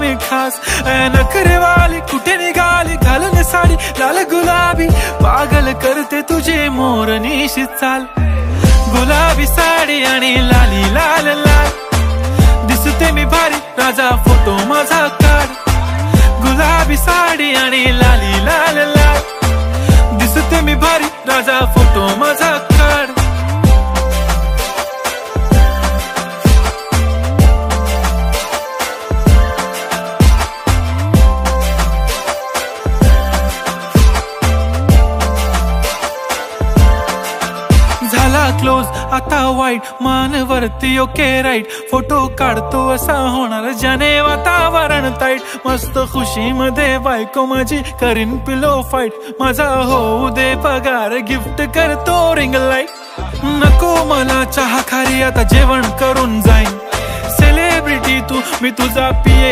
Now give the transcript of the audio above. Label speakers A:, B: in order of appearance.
A: मी खास नखरेवाली कुठे निघाली घालून साडी लाल गुलाबी पागल करते तुझे मोरनीशी चाल गुलाबी साडी आणि लाली लाल लाल दिसते मी भारी राजा फोटो माझा काढ गुलाबी साडी आणि लाली लाल लाल दिसते मी भारी राजा फोटो माझा काढ झाला क्लोज आता वाईट मानवरती ओके राईट फोटो काढतो असा होणार ज्याने वातावरण ताईट मस्त खुशी मध्ये बायको माझी करीन पिलो फाईट माझा होऊ दे पगार गिफ्ट करतो रिंग लाईट नको मला चहा खारी आता जेवण करून जाईन सेलिब्रिटी तू मी तुझा पिये